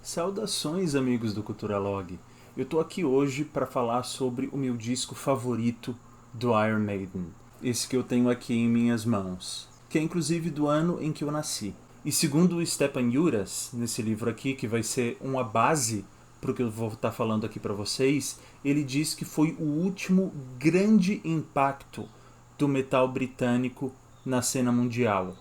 Saudações, amigos do Culturalog. Eu tô aqui hoje para falar sobre o meu disco favorito do Iron Maiden. Esse que eu tenho aqui em minhas mãos, que é inclusive do ano em que eu nasci. E segundo o Stephan Juras, nesse livro aqui, que vai ser uma base para o que eu vou estar falando aqui para vocês, ele diz que foi o último grande impacto do metal britânico na cena mundial.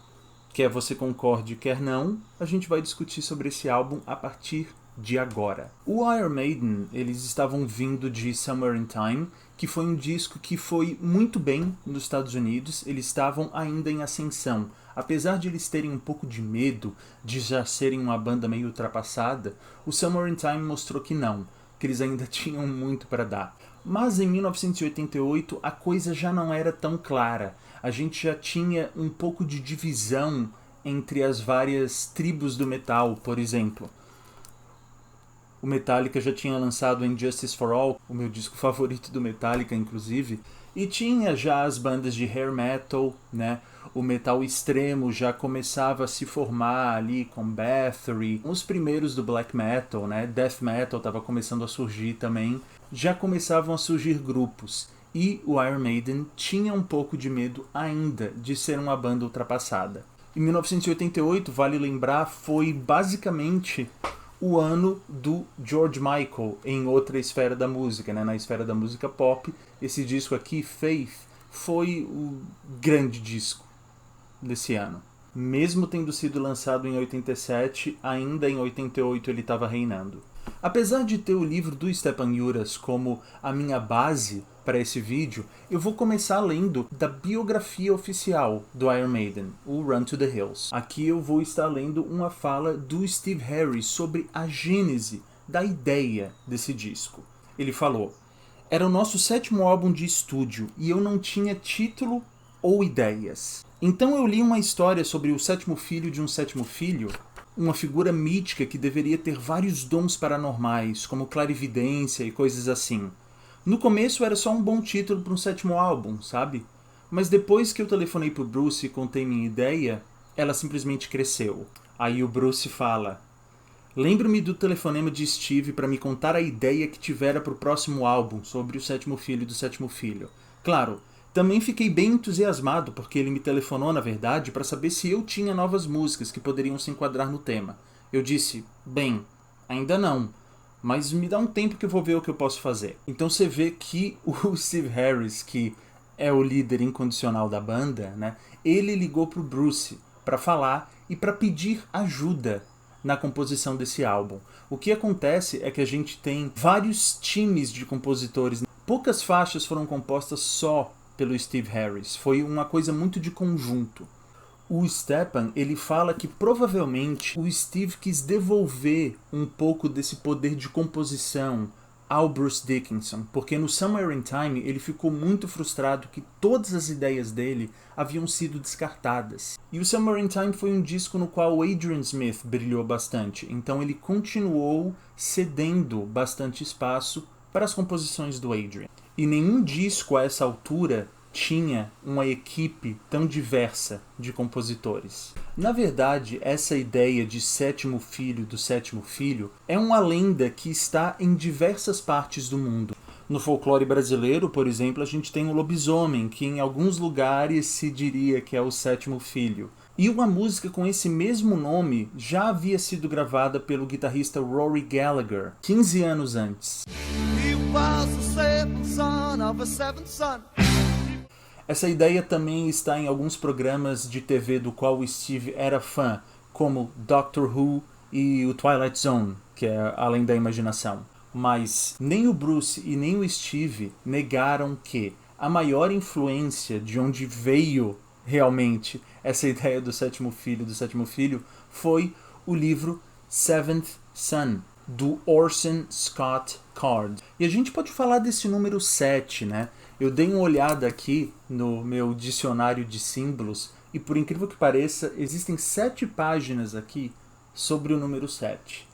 Quer você concorde, quer não, a gente vai discutir sobre esse álbum a partir de agora. O Iron Maiden, eles estavam vindo de Somewhere in Time, que foi um disco que foi muito bem nos Estados Unidos, eles estavam ainda em ascensão. Apesar de eles terem um pouco de medo de já serem uma banda meio ultrapassada, o Somewhere in Time mostrou que não, que eles ainda tinham muito para dar. Mas em 1988 a coisa já não era tão clara. A gente já tinha um pouco de divisão entre as várias tribos do metal, por exemplo. O Metallica já tinha lançado Injustice for All, o meu disco favorito do Metallica, inclusive, e tinha já as bandas de hair metal, né? O metal extremo já começava a se formar ali com Bathory, os primeiros do black metal, né? Death metal estava começando a surgir também. Já começavam a surgir grupos. E o Iron Maiden tinha um pouco de medo ainda de ser uma banda ultrapassada. Em 1988, vale lembrar, foi basicamente o ano do George Michael em outra esfera da música, né? Na esfera da música pop. Esse disco aqui, Faith, foi o grande disco desse ano. Mesmo tendo sido lançado em 87, ainda em 88 ele estava reinando. Apesar de ter o livro do Stephan Juras como a minha base para esse vídeo, eu vou começar lendo da biografia oficial do Iron Maiden, o Run to the Hills. Aqui eu vou estar lendo uma fala do Steve Harris sobre a gênese da ideia desse disco. Ele falou: "Era o nosso 7º álbum de estúdio e eu não tinha título ou ideias. Então eu li uma história sobre o 7º filho de um 7º filho, uma figura mítica que deveria ter vários dons paranormais, como clarividência e coisas assim. No começo era só um bom título para um 7º álbum, sabe? Mas depois que eu telefonei pro Bruce e contei minha ideia, ela simplesmente cresceu." Aí o Bruce fala: "Lembro-me do telefonema de Steve para me contar a ideia que tivera pro próximo álbum sobre o 7º filho do 7º filho. Claro, também fiquei bem entusiasmado porque ele me telefonou, na verdade, para saber se eu tinha novas músicas que poderiam se enquadrar no tema. Eu disse: bem, ainda não, mas me dá um tempo que eu vou ver o que eu posso fazer." Então você vê que o Steve Harris, que é o líder incondicional da banda, né, ele ligou pro Bruce para falar e para pedir ajuda na composição desse álbum. O que acontece é que a gente tem vários times de compositores. Poucas faixas foram compostas só pelo Steve Harris. Foi uma coisa muito de conjunto. O Stephan, ele fala que provavelmente o Steve quis devolver um pouco desse poder de composição ao Bruce Dickinson, porque no Somewhere in Time ele ficou muito frustrado que todas as ideias dele haviam sido descartadas. E o Somewhere in Time foi um disco no qual o Adrian Smith brilhou bastante, então ele continuou cedendo bastante espaço para as composições do Adrian. E nenhum disco a essa altura tinha uma equipe tão diversa de compositores. Na verdade, essa ideia de 7º filho do 7º filho é uma lenda que está em diversas partes do mundo. No folclore brasileiro, por exemplo, a gente tem o lobisomem, que em alguns lugares se diria que é o 7º filho. E uma música com esse mesmo nome já havia sido gravada pelo guitarrista Rory Gallagher 15 anos antes. Essa ideia também está em alguns programas de TV do qual o Steve era fã, como Doctor Who e o Twilight Zone, que é Além da Imaginação. Mas nem o Bruce e nem o Steve negaram que a maior influência de onde veio realmente essa ideia do 7º filho foi o livro Seventh Son, do Orson Scott Card. E a gente pode falar desse número 7, né? Eu dei uma olhada aqui no meu dicionário de símbolos e, por incrível que pareça, existem 7 páginas aqui sobre o número 7.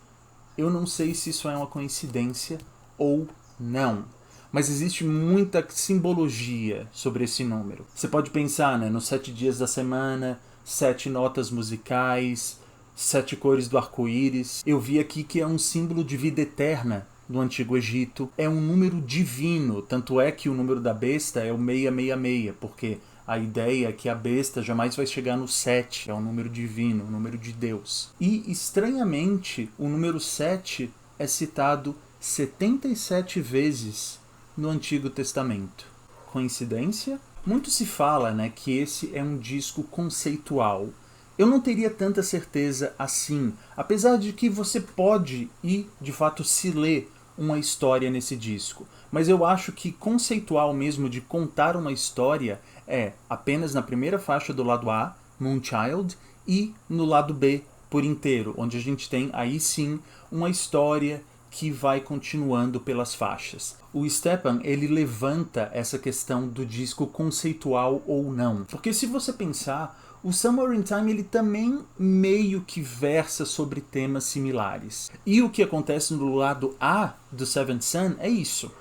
Eu não sei se isso é uma coincidência ou não, mas existe muita simbologia sobre esse número. Você pode pensar, né, nos 7 dias da semana, 7 notas musicais, 7 cores do arco-íris. Eu vi aqui que é um símbolo de vida eterna do Antigo Egito. É um número divino, tanto é que o número da besta é o 666, porque a ideia é que a besta jamais vai chegar no 7, é um número divino, um número de Deus. E, estranhamente, o número 7 é citado 77 vezes no Antigo Testamento. Coincidência? Muito se fala, né, que esse é um disco conceitual. Eu não teria tanta certeza assim, apesar de que você pode e, de fato, se ler uma história nesse disco. Mas eu acho que conceitual mesmo de contar uma história é apenas na primeira faixa do lado A, Moonchild, e no lado B por inteiro, onde a gente tem aí sim uma história que vai continuando pelas faixas. O Stepan, ele levanta essa questão do disco conceitual ou não. Porque se você pensar, o Somewhere in Time ele também meio que versa sobre temas similares. E o que acontece no lado A do Seventh Son é isso.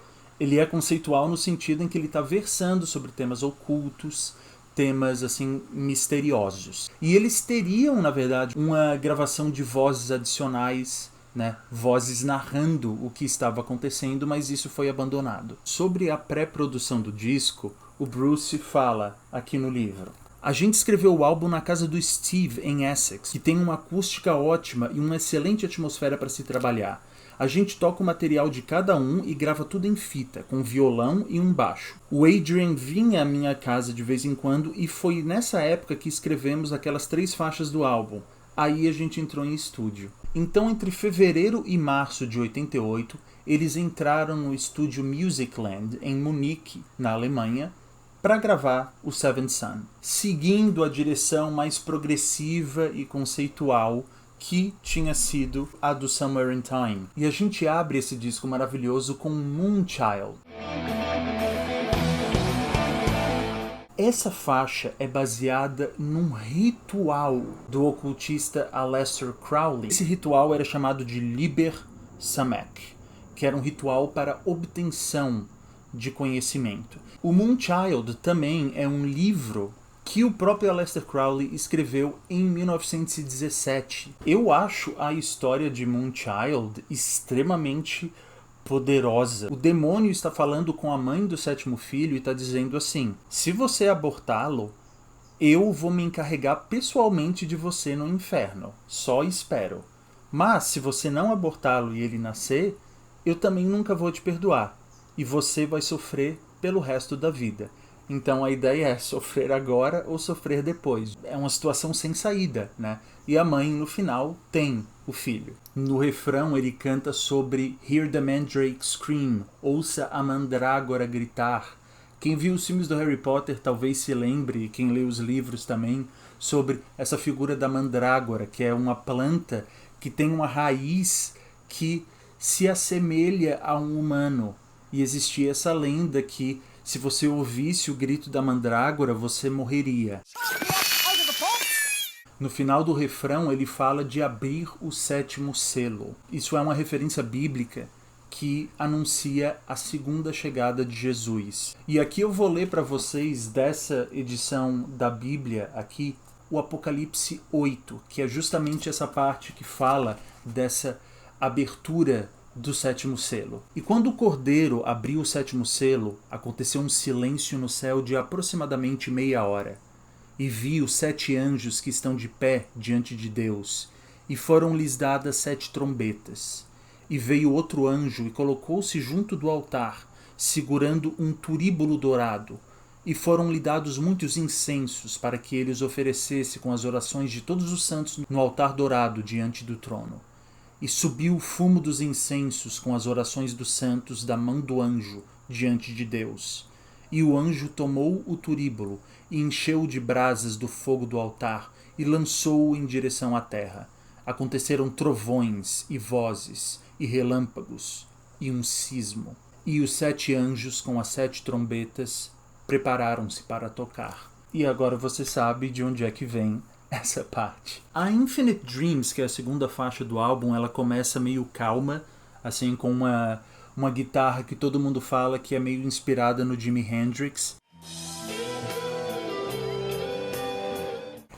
Ele é conceitual no sentido em que ele está versando sobre temas ocultos, temas assim misteriosos. E eles teriam, na verdade, uma gravação de vozes adicionais, né? Vozes narrando o que estava acontecendo, mas isso foi abandonado. Sobre a pré-produção do disco, o Bruce fala aqui no livro: a gente escreveu o álbum na casa do Steve, em Essex, que tem uma acústica ótima e uma excelente atmosfera para se trabalhar. A gente toca o material de cada um e grava tudo em fita, com violão e um baixo. O Adrian vinha à minha casa de vez em quando e foi nessa época que escrevemos aquelas 3 faixas do álbum. Aí a gente entrou em estúdio. Então, entre fevereiro e março de 88, eles entraram no estúdio Musicland, em Munique, na Alemanha, para gravar o Seventh Son, seguindo a direção mais progressiva e conceitual que tinha sido a do Somewhere in Time. E a gente abre esse disco maravilhoso com Moonchild. Essa faixa é baseada num ritual do ocultista Aleister Crowley. Esse ritual era chamado de Liber Samek, que era um ritual para obtenção de conhecimento. O Moonchild também é um livro que o próprio Aleister Crowley escreveu em 1917. Eu acho a história de Moonchild extremamente poderosa. O demônio está falando com a mãe do 7º filho e está dizendo assim: se você abortá-lo, eu vou me encarregar pessoalmente de você no inferno. Só espero. Mas se você não abortá-lo e ele nascer, eu também nunca vou te perdoar. E você vai sofrer pelo resto da vida. Então a ideia é sofrer agora ou sofrer depois. É uma situação sem saída, né? E a mãe, no final, tem o filho. No refrão ele canta sobre Hear the Mandrake Scream, ouça a mandrágora gritar. Quem viu os filmes do Harry Potter talvez se lembre, quem lê os livros também, sobre essa figura da mandrágora, que é uma planta que tem uma raiz que se assemelha a um humano. E existia essa lenda que, se você ouvisse o grito da mandrágora, você morreria. No final do refrão, ele fala de abrir o 7º selo. Isso é uma referência bíblica que anuncia a segunda chegada de Jesus. E aqui eu vou ler para vocês, dessa edição da Bíblia aqui, o Apocalipse 8, que é justamente essa parte que fala dessa abertura do 7º selo. E quando o Cordeiro abriu o 7º selo, aconteceu um silêncio no céu de aproximadamente meia hora. E vi os 7 anjos que estão de pé diante de Deus, e foram-lhes dadas 7 trombetas. E veio outro anjo e colocou-se junto do altar, segurando um turíbulo dourado, e foram-lhe dados muitos incensos para que ele os oferecesse com as orações de todos os santos no altar dourado diante do trono. E subiu o fumo dos incensos com as orações dos santos da mão do anjo diante de Deus. E o anjo tomou o turíbulo e encheu de brasas do fogo do altar e lançou-o em direção à terra. Aconteceram trovões e vozes e relâmpagos e um sismo. E os 7 anjos com as 7 trombetas prepararam-se para tocar. E agora você sabe de onde é que vem essa parte. A Infinite Dreams, que é a segunda faixa do álbum, ela começa meio calma, assim, com uma guitarra que todo mundo fala que é meio inspirada no Jimi Hendrix.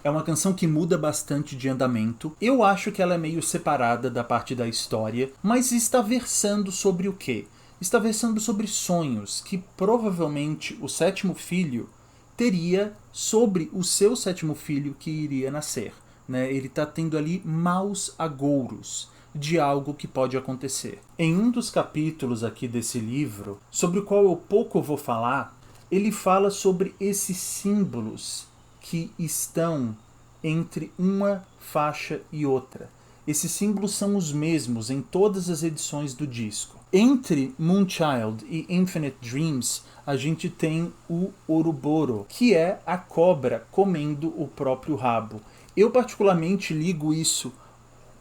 É uma canção que muda bastante de andamento. Eu acho que ela é meio separada da parte da história, mas está versando sobre o quê? Está versando sobre sonhos que provavelmente o sétimo filho teria sobre o seu sétimo filho que iria nascer. Né? Ele está tendo ali maus agouros de algo que pode acontecer. Em um dos capítulos aqui desse livro, sobre o qual eu pouco vou falar, ele fala sobre esses símbolos que estão entre uma faixa e outra. Esses símbolos são os mesmos em todas as edições do disco. Entre Moonchild e Infinite Dreams, a gente tem o Ouroboros, que é a cobra comendo o próprio rabo. Eu particularmente ligo isso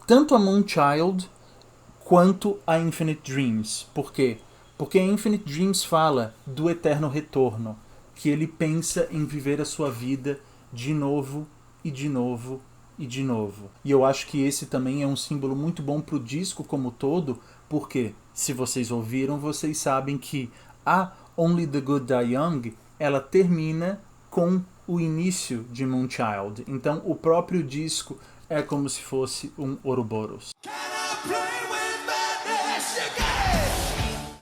tanto a Moonchild quanto a Infinite Dreams. Por quê? Porque a Infinite Dreams fala do eterno retorno, que ele pensa em viver a sua vida de novo e de novo e de novo. E eu acho que esse também é um símbolo muito bom para o disco como todo, porque, se vocês ouviram, vocês sabem que a Only the Good Die Young, ela termina com o início de Moonchild. Então o próprio disco é como se fosse um Ouroboros.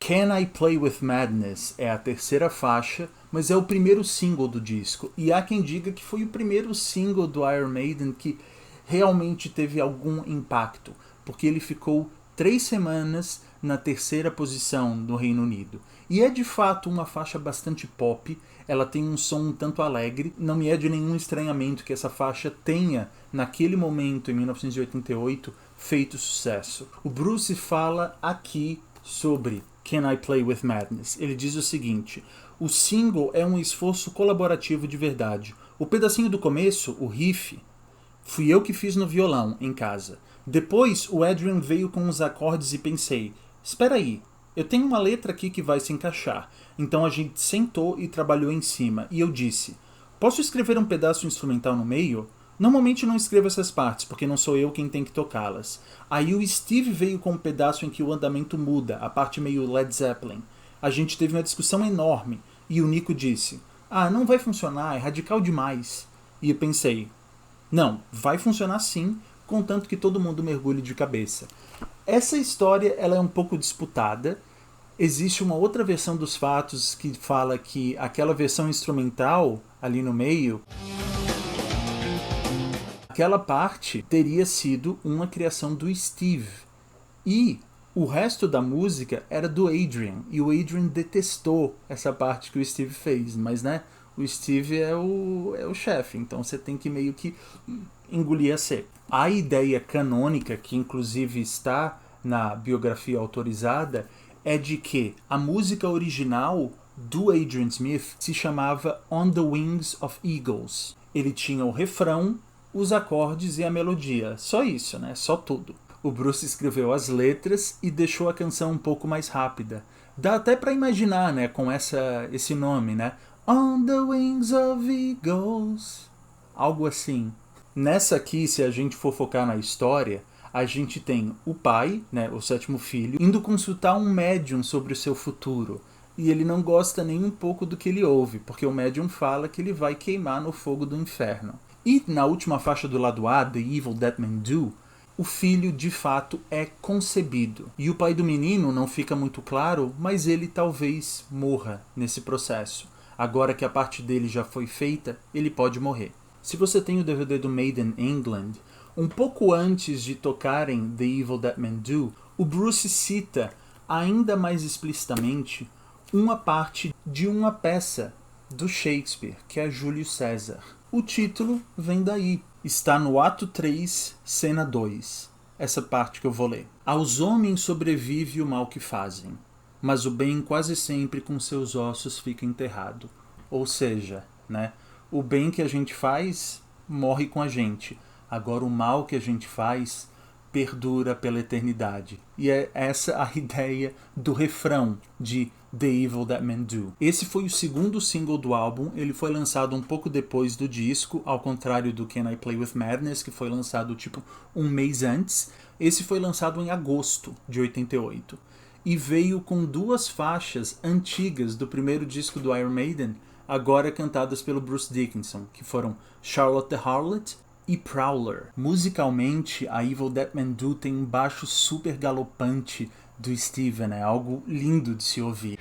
Can I Play With Madness é a terceira faixa, mas é o primeiro single do disco. E há quem diga que foi o primeiro single do Iron Maiden que realmente teve algum impacto, porque ele ficou 3 semanas na terceira posição no Reino Unido. E é de fato uma faixa bastante pop, ela tem um som um tanto alegre, não me é de nenhum estranhamento que essa faixa tenha, naquele momento, em 1988, feito sucesso. O Bruce fala aqui sobre Can I Play With Madness? Ele diz o seguinte: o single é um esforço colaborativo de verdade. O pedacinho do começo, o riff, fui eu que fiz no violão, em casa. Depois o Adrian veio com os acordes e pensei, espera aí, eu tenho uma letra aqui que vai se encaixar. Então a gente sentou e trabalhou em cima. E eu disse, posso escrever um pedaço instrumental no meio? Normalmente não escrevo essas partes, porque não sou eu quem tem que tocá-las. Aí o Steve veio com um pedaço em que o andamento muda, a parte meio Led Zeppelin. A gente teve uma discussão enorme, e o Nico disse, não vai funcionar, é radical demais. E eu pensei, não, vai funcionar sim, contanto que todo mundo mergulhe de cabeça. Essa história ela é um pouco disputada. Existe uma outra versão dos fatos que fala que aquela versão instrumental, ali no meio, aquela parte teria sido uma criação do Steve. E o resto da música era do Adrian. E o Adrian detestou essa parte que o Steve fez. Mas, né, o Steve é o chefe. Então você tem que meio que engolir a seco. A ideia canônica, que inclusive está na biografia autorizada, é de que a música original do Adrian Smith se chamava On the Wings of Eagles. Ele tinha o refrão, os acordes e a melodia. Só isso, né? Só tudo. O Bruce escreveu as letras e deixou a canção um pouco mais rápida. Dá até para imaginar, né? Com esse nome, né? On the Wings of Eagles. Algo assim. Nessa aqui, se a gente for focar na história, a gente tem o pai, né, o sétimo filho, indo consultar um médium sobre o seu futuro. E ele não gosta nem um pouco do que ele ouve, porque o médium fala que ele vai queimar no fogo do inferno. E na última faixa do lado A, The Evil That Men Do, o filho de fato é concebido. E o pai do menino não fica muito claro, mas ele talvez morra nesse processo. Agora que a parte dele já foi feita, ele pode morrer. Se você tem o DVD do Made in England, um pouco antes de tocarem The Evil That Men Do, o Bruce cita ainda mais explicitamente uma parte de uma peça do Shakespeare, que é Júlio César. O título vem daí. Está no ato 3, cena 2. Essa parte que eu vou ler. Aos homens sobrevive o mal que fazem, mas o bem quase sempre com seus ossos fica enterrado. Ou seja, né, o bem que a gente faz morre com a gente. Agora o mal que a gente faz perdura pela eternidade. E é essa a ideia do refrão de The Evil That Men Do. Esse foi o segundo single do álbum, ele foi lançado um pouco depois do disco, ao contrário do Can I Play With Madness, que foi lançado tipo um mês antes. Esse foi lançado em agosto de 88. E veio com 2 faixas antigas do primeiro disco do Iron Maiden, agora cantadas pelo Bruce Dickinson, que foram Charlotte the Harlot e Prowler. Musicalmente, a Evil That Men Do tem um baixo super galopante do Steven, é algo lindo de se ouvir.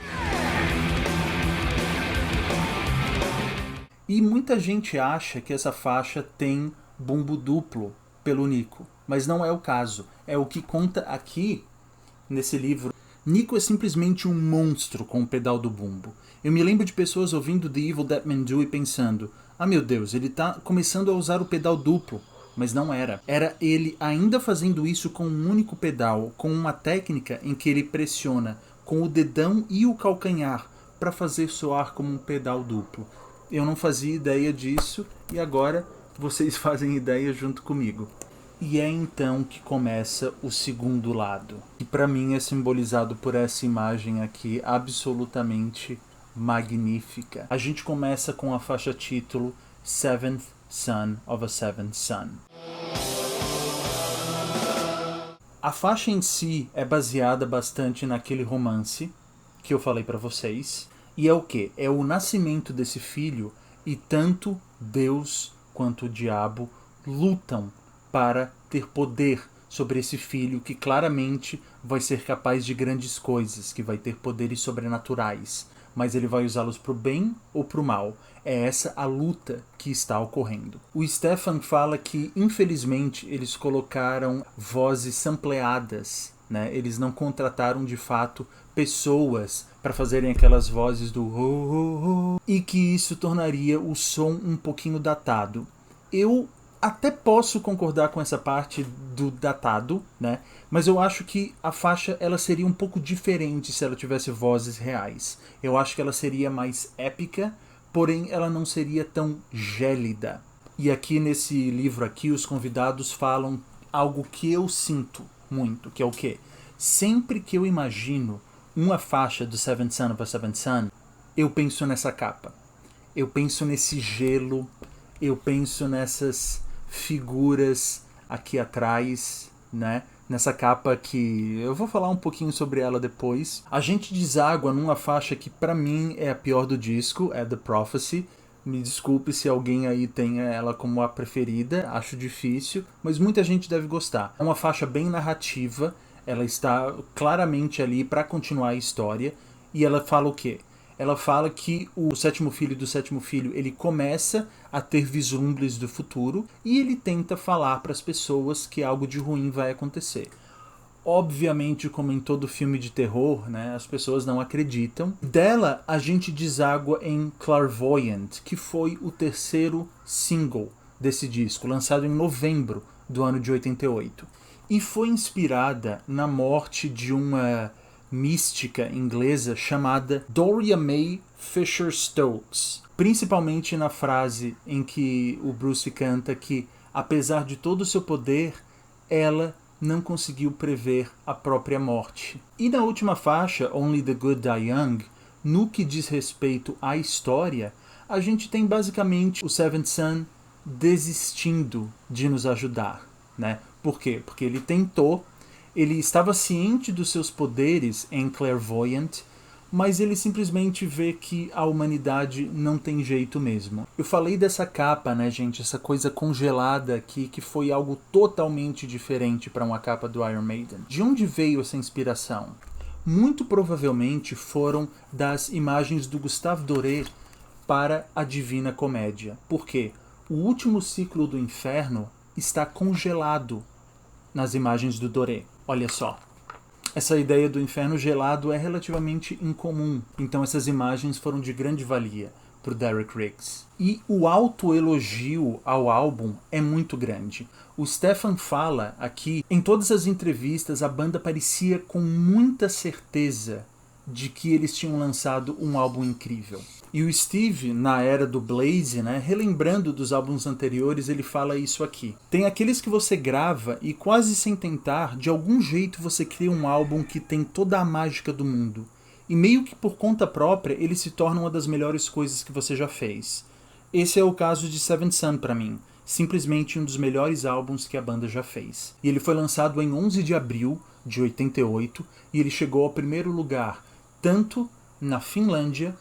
E muita gente acha que essa faixa tem bumbo duplo pelo Nico, mas não é o caso. É o que conta aqui nesse livro. Nico é simplesmente um monstro com o pedal do bumbo. Eu me lembro de pessoas ouvindo The Evil That Men Do e pensando: ah, meu Deus, ele tá começando a usar o pedal duplo. Mas não era. Era ele ainda fazendo isso com um único pedal, com uma técnica em que ele pressiona com o dedão e o calcanhar para fazer soar como um pedal duplo. Eu não fazia ideia disso e agora vocês fazem ideia junto comigo. E é então que começa o segundo lado, que para mim é simbolizado por essa imagem aqui, absolutamente magnífica. A gente começa com a faixa título Seventh Son of a Seventh Son. A faixa em si é baseada bastante naquele romance que eu falei para vocês. E é o quê? É o nascimento desse filho e tanto Deus quanto o diabo lutam para ter poder sobre esse filho que claramente vai ser capaz de grandes coisas, que vai ter poderes sobrenaturais, mas ele vai usá-los para o bem ou para o mal. É essa a luta que está ocorrendo. O Stefan fala que, infelizmente, eles colocaram vozes sampleadas, né? Eles não contrataram, de fato, pessoas para fazerem aquelas vozes do e que isso tornaria o som um pouquinho datado. Eu até posso concordar com essa parte do datado, né? Mas eu acho que a faixa ela seria um pouco diferente se ela tivesse vozes reais. Eu acho que ela seria mais épica, porém ela não seria tão gélida. E aqui nesse livro aqui, os convidados falam algo que eu sinto muito, que é o quê? Sempre que eu imagino uma faixa do Seventh Son of a Seventh Son, eu penso nessa capa. Eu penso nesse gelo, eu penso nessas figuras aqui atrás, né? Nessa capa que eu vou falar um pouquinho sobre ela depois. A gente deságua numa faixa que pra mim é a pior do disco, é The Prophecy. Me desculpe se alguém aí tem ela como a preferida, acho difícil, mas muita gente deve gostar. É uma faixa bem narrativa, ela está claramente ali para continuar a história, e ela fala o quê? Ela fala que o sétimo filho do sétimo filho, ele começa a ter vislumbres do futuro, e ele tenta falar para as pessoas que algo de ruim vai acontecer. Obviamente, como em todo filme de terror, né, as pessoas não acreditam. Dela, a gente deságua em Clairvoyant, que foi o terceiro single desse disco, lançado em novembro do ano de 88. E foi inspirada na morte de uma mística inglesa chamada Doria May Fisher Stokes. Principalmente na frase em que o Bruce canta que, apesar de todo o seu poder, ela não conseguiu prever a própria morte. E na última faixa, Only the Good Die Young, no que diz respeito à história, a gente tem basicamente o Seventh Son desistindo de nos ajudar, né? Por quê? Porque ele tentou, ele estava ciente dos seus poderes em Clairvoyant, mas ele simplesmente vê que a humanidade não tem jeito mesmo. Eu falei dessa capa, né, gente? Essa coisa congelada aqui, que foi algo totalmente diferente para uma capa do Iron Maiden. De onde veio essa inspiração? Muito provavelmente foram das imagens do Gustave Doré para a Divina Comédia. Por quê? O último ciclo do inferno está congelado nas imagens do Doré. Olha só. Essa ideia do inferno gelado é relativamente incomum, então essas imagens foram de grande valia para o Derek Riggs. E o autoelogio ao álbum é muito grande. O Stefan fala aqui, em todas as entrevistas, a banda parecia com muita certeza de que eles tinham lançado um álbum incrível. E o Steve, na era do Blaze, né, relembrando dos álbuns anteriores, ele fala isso aqui. Tem aqueles que você grava e quase sem tentar, de algum jeito você cria um álbum que tem toda a mágica do mundo. E meio que por conta própria, ele se torna uma das melhores coisas que você já fez. Esse é o caso de Seventh Son para mim. Simplesmente um dos melhores álbuns que a banda já fez. E ele foi lançado em 11 de abril de 88 e ele chegou ao primeiro lugar, tanto na Finlândia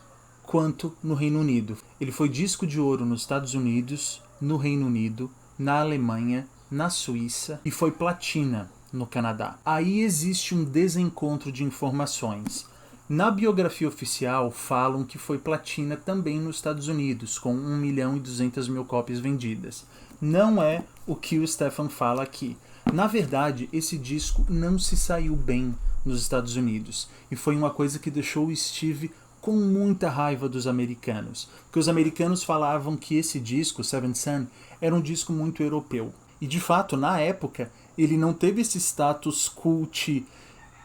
quanto no Reino Unido. Ele foi disco de ouro nos Estados Unidos, no Reino Unido, na Alemanha, na Suíça e foi platina no Canadá. Aí existe um desencontro de informações. Na biografia oficial falam que foi platina também nos Estados Unidos, com 1.200.000 cópias vendidas. Não é o que o Stefan fala aqui. Na verdade, esse disco não se saiu bem nos Estados Unidos e foi uma coisa que deixou o Steve com muita raiva dos americanos, porque os americanos falavam que esse disco, Seventh Son, era um disco muito europeu. E de fato, na época, ele não teve esse status cult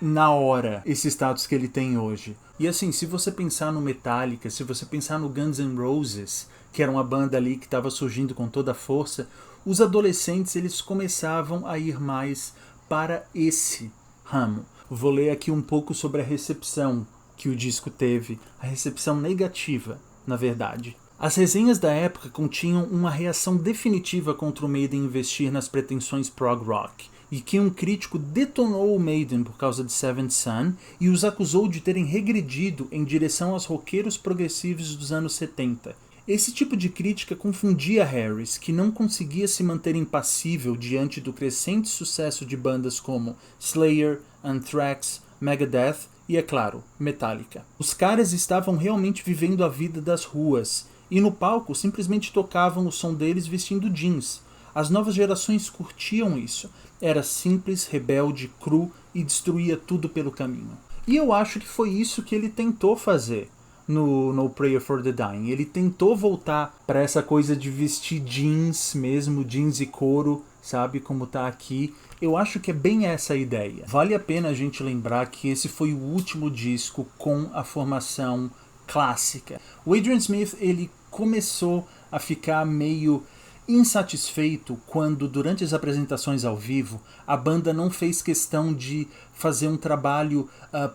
na hora, esse status que ele tem hoje. E assim, se você pensar no Metallica, se você pensar no Guns N' Roses, que era uma banda ali que estava surgindo com toda a força, os adolescentes eles começavam a ir mais para esse ramo. Vou ler aqui um pouco sobre a recepção que o disco teve, a recepção negativa, na verdade. As resenhas da época continham uma reação definitiva contra o Maiden investir nas pretensões prog rock, e que um crítico detonou o Maiden por causa de Seventh Son e os acusou de terem regredido em direção aos roqueiros progressivos dos anos 70. Esse tipo de crítica confundia Harris, que não conseguia se manter impassível diante do crescente sucesso de bandas como Slayer, Anthrax, Megadeth e, é claro, Metallica. Os caras estavam realmente vivendo a vida das ruas, e no palco simplesmente tocavam o som deles vestindo jeans. As novas gerações curtiam isso. Era simples, rebelde, cru e destruía tudo pelo caminho. E eu acho que foi isso que ele tentou fazer no No Prayer for the Dying. Ele tentou voltar para essa coisa de vestir jeans mesmo, jeans e couro, sabe, como tá aqui. Eu acho que é bem essa a ideia. Vale a pena a gente lembrar que esse foi o último disco com a formação clássica. O Adrian Smith, ele começou a ficar meio insatisfeito quando, durante as apresentações ao vivo, a banda não fez questão de fazer um trabalho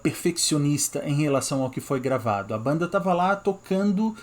perfeccionista em relação ao que foi gravado. A banda estava lá tocando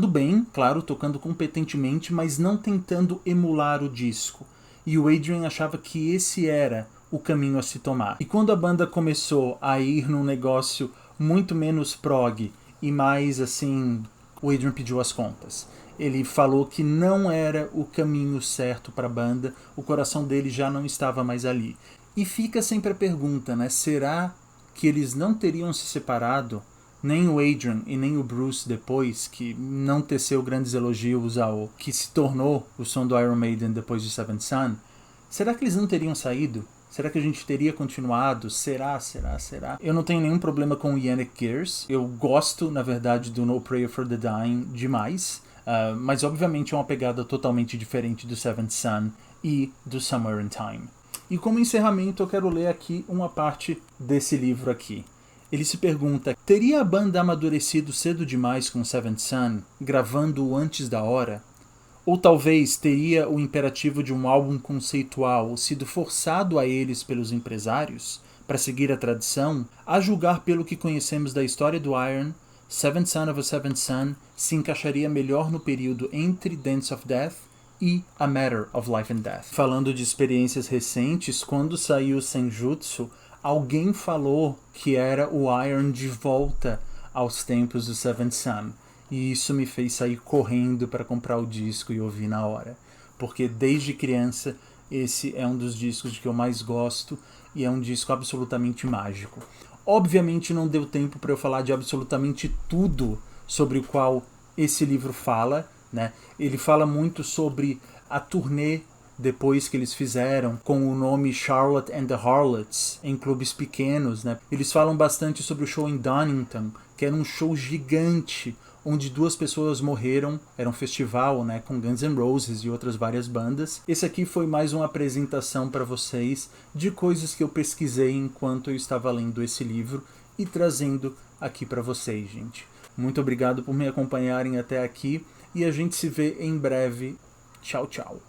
bem, claro, tocando competentemente, mas não tentando emular o disco. E o Adrian achava que esse era o caminho a se tomar. E quando a banda começou a ir num negócio muito menos prog e mais assim, o Adrian pediu as contas. Ele falou que não era o caminho certo para a banda, o coração dele já não estava mais ali. E fica sempre a pergunta, né? Será que eles não teriam se separado, nem o Adrian e nem o Bruce depois, que não teceu grandes elogios ao que se tornou o som do Iron Maiden depois de Seventh Son? Será que eles não teriam saído? Será que a gente teria continuado? Será? Eu não tenho nenhum problema com o Yannick Gers. Eu gosto, na verdade, do No Prayer for the Dying demais. Mas obviamente é uma pegada totalmente diferente do Seventh Son e do Somewhere in Time. E como encerramento eu quero ler aqui uma parte desse livro aqui. Ele se pergunta, teria a banda amadurecido cedo demais com Seventh Son, gravando-o antes da hora? Ou talvez teria o imperativo de um álbum conceitual sido forçado a eles pelos empresários, para seguir a tradição? A julgar pelo que conhecemos da história do Iron, Seventh Son of a Seventh Son se encaixaria melhor no período entre Dance of Death e A Matter of Life and Death. Falando de experiências recentes, quando saiu Senjutsu, alguém falou que era o Iron de volta aos tempos do Seventh Son. E isso me fez sair correndo para comprar o disco e ouvir na hora. Porque desde criança, esse é um dos discos que eu mais gosto e é um disco absolutamente mágico. Obviamente não deu tempo para eu falar de absolutamente tudo sobre o qual esse livro fala, né? Ele fala muito sobre a turnê depois que eles fizeram com o nome Charlotte and the Harlots em clubes pequenos, né? Eles falam bastante sobre o show em Donington, que era um show gigante onde 2 pessoas morreram, era um festival, né, com Guns N' Roses e outras várias bandas. Esse aqui foi mais uma apresentação para vocês de coisas que eu pesquisei enquanto eu estava lendo esse livro e trazendo aqui para vocês, gente. Muito obrigado por me acompanharem até aqui e a gente se vê em breve. Tchau, tchau.